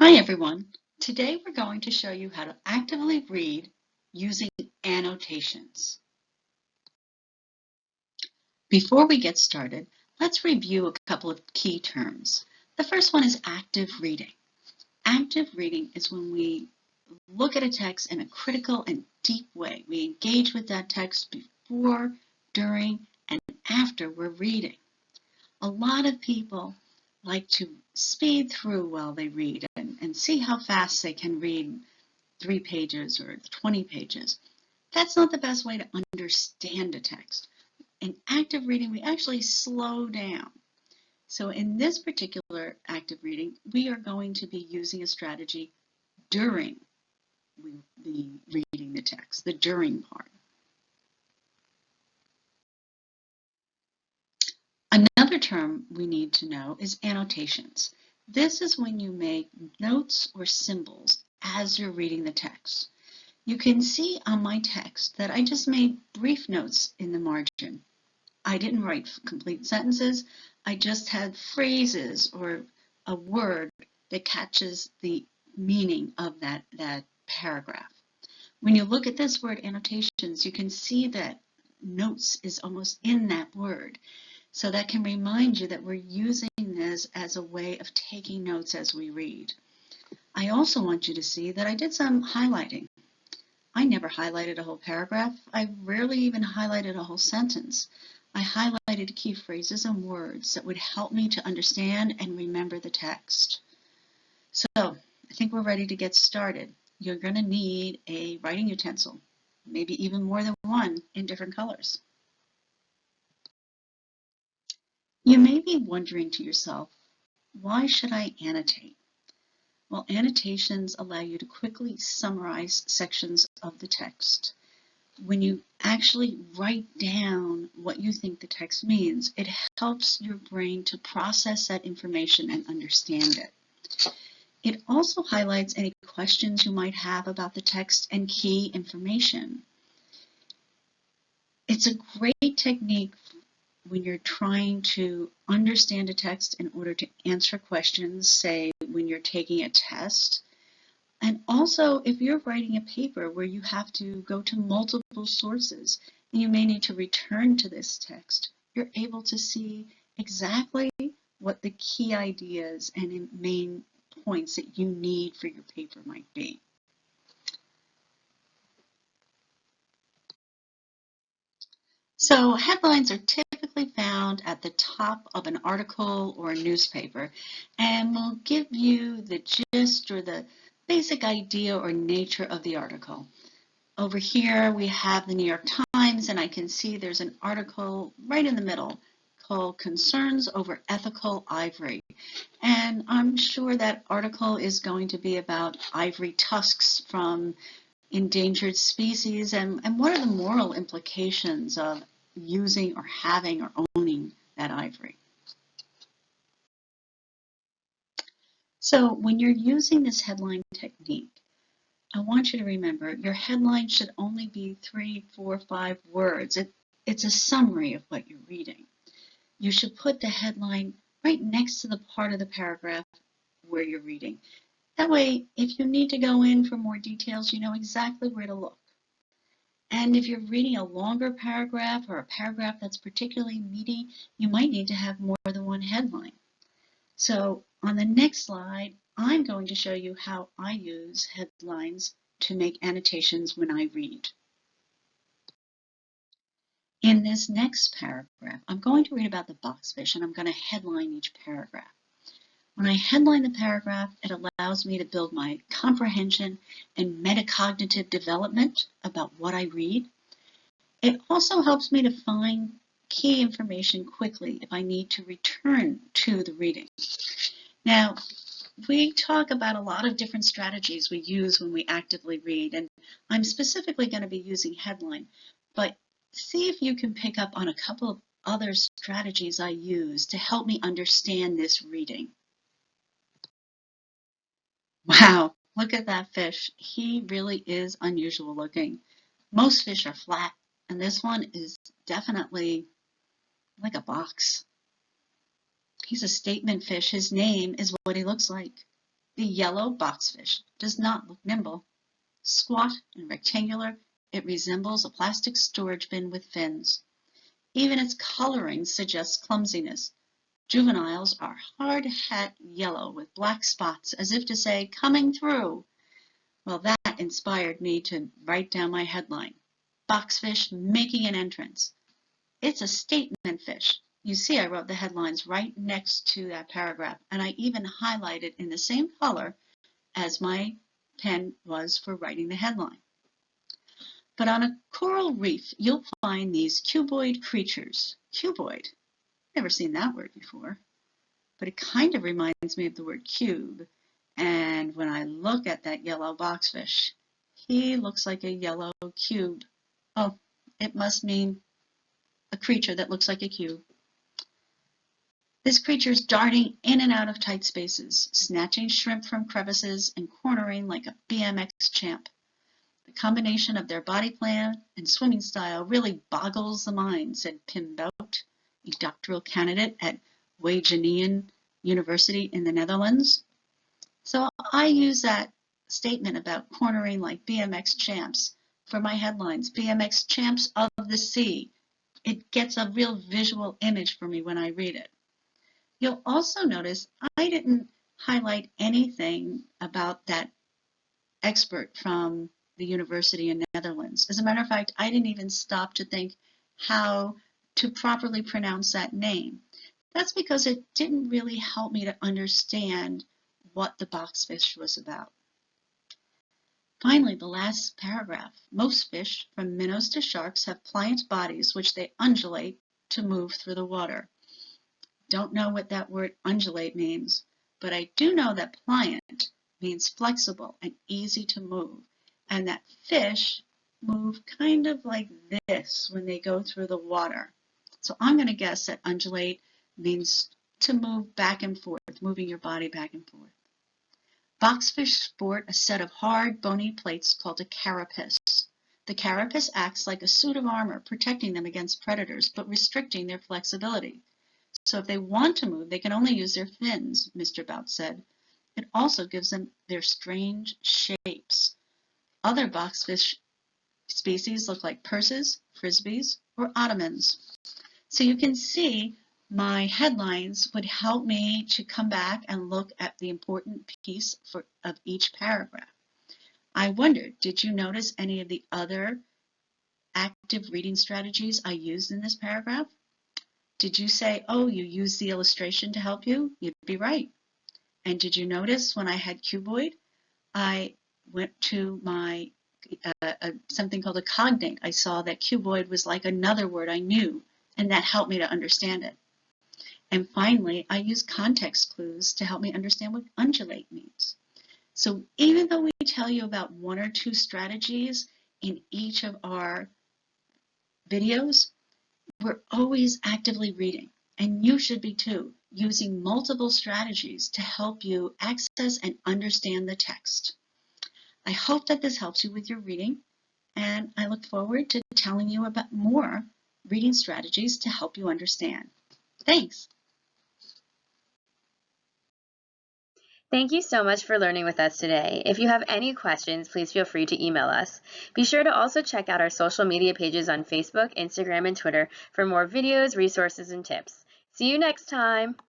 Hi everyone. Today we're going to show you how to actively read using annotations. Before we get started, let's review a couple of key terms. The first one is active reading. Active reading is when we look at a text in a critical and deep way. We engage with that text before, during, and after we're reading. A lot of people like to speed through while they read and see how fast they can read 3 pages or 20 pages. That's not the best way to understand a text. In active reading, we actually slow down. So in this particular active reading, we are going to be using a strategy during the reading the text, the during part. Another term we need to know is annotations. This is when you make notes or symbols as you're reading the text. You can see on my text that I just made brief notes in the margin. I didn't write complete sentences. I just had phrases or a word that catches the meaning of that paragraph. When you look at this word annotations, you can see that notes is almost in that word. So that can remind you that we're using this as a way of taking notes as we read. I also want you to see that I did some highlighting. I never highlighted a whole paragraph. I rarely even highlighted a whole sentence. I highlighted key phrases and words that would help me to understand and remember the text. So I think we're ready to get started. You're going to need a writing utensil, maybe even more than one in different colors. You may be wondering to yourself, why should I annotate? Well, annotations allow you to quickly summarize sections of the text. When you actually write down what you think the text means, it helps your brain to process that information and understand it. It also highlights any questions you might have about the text and key information. It's a great technique when you're trying to understand a text in order to answer questions, say when you're taking a test. And also, if you're writing a paper where you have to go to multiple sources and you may need to return to this text, you're able to see exactly what the key ideas and main points that you need for your paper might be. So headlines are typically found at the top of an article or a newspaper and will give you the gist or the basic idea or nature of the article. Over here we have the New York Times, and I can see there's an article right in the middle called Concerns Over Ethical Ivory. And I'm sure that article is going to be about ivory tusks from endangered species and what are the moral implications of using or having or owning that ivory. So when you're using this headline technique, I want you to remember your headline should only be 3, 4, 5 words. It's a summary of what you're reading. You should put the headline right next to the part of the paragraph where you're reading. That way, if you need to go in for more details, you know exactly where to look. And if you're reading a longer paragraph or a paragraph that's particularly meaty, you might need to have more than one headline. So on the next slide, I'm going to show you how I use headlines to make annotations when I read. In this next paragraph, I'm going to read about the boxfish and I'm going to headline each paragraph. When I headline the paragraph, it allows me to build my comprehension and metacognitive development about what I read. It also helps me to find key information quickly if I need to return to the reading. Now, we talk about a lot of different strategies we use when we actively read, and I'm specifically going to be using headline, but see if you can pick up on a couple of other strategies I use to help me understand this reading. Wow, look at that fish. He really is unusual looking. Most fish are flat, and this one is definitely like a box. He's a statement fish. His name is what he looks like. The yellow boxfish does not look nimble. Squat and rectangular, it resembles a plastic storage bin with fins. Even its coloring suggests clumsiness. Juveniles are hard-hat yellow with black spots, as if to say, coming through. Well, that inspired me to write down my headline, Boxfish Making an Entrance. It's a statement fish. You see, I wrote the headlines right next to that paragraph, and I even highlighted in the same color as my pen was for writing the headline. But on a coral reef, you'll find these cuboid creatures. Cuboid. Never seen that word before, but it kind of reminds me of the word cube. And when I look at that yellow boxfish, he looks like a yellow cube. Oh, it must mean a creature that looks like a cube. This creature is darting in and out of tight spaces, snatching shrimp from crevices and cornering like a BMX champ. The combination of their body plan and swimming style really boggles the mind, said Pim Bout, a doctoral candidate at Wageningen University in the Netherlands. So I use that statement about cornering like BMX champs for my headlines, BMX champs of the sea. It gets a real visual image for me when I read it. You'll also notice I didn't highlight anything about that expert from the university in Netherlands. As a matter of fact, I didn't even stop to think how to properly pronounce that name. That's because it didn't really help me to understand what the boxfish was about. Finally, the last paragraph. Most fish, from minnows to sharks, have pliant bodies which they undulate to move through the water. Don't know what that word undulate means, but I do know that pliant means flexible and easy to move, and that fish move kind of like this when they go through the water. So I'm going to guess that undulate means to move back and forth, moving your body back and forth. Boxfish sport a set of hard, bony plates called a carapace. The carapace acts like a suit of armor, protecting them against predators, but restricting their flexibility. So if they want to move, they can only use their fins, Mr. Bout said. It also gives them their strange shapes. Other boxfish species look like purses, frisbees, or ottomans. So you can see my headlines would help me to come back and look at the important piece of each paragraph. I wondered, did you notice any of the other active reading strategies I used in this paragraph? Did you say, oh, you used the illustration to help you? You'd be right. And did you notice when I had cuboid, I went to my something called a cognate. I saw that cuboid was like another word I knew, and that helped me to understand it. And finally, I used context clues to help me understand what undulate means. So even though we tell you about one or two strategies in each of our videos, we're always actively reading, and you should be too, using multiple strategies to help you access and understand the text. I hope that this helps you with your reading, and I look forward to telling you about more reading strategies to help you understand. Thanks. Thank you so much for learning with us today. If you have any questions, please feel free to email us. Be sure to also check out our social media pages on Facebook, Instagram, and Twitter for more videos, resources, and tips. See you next time.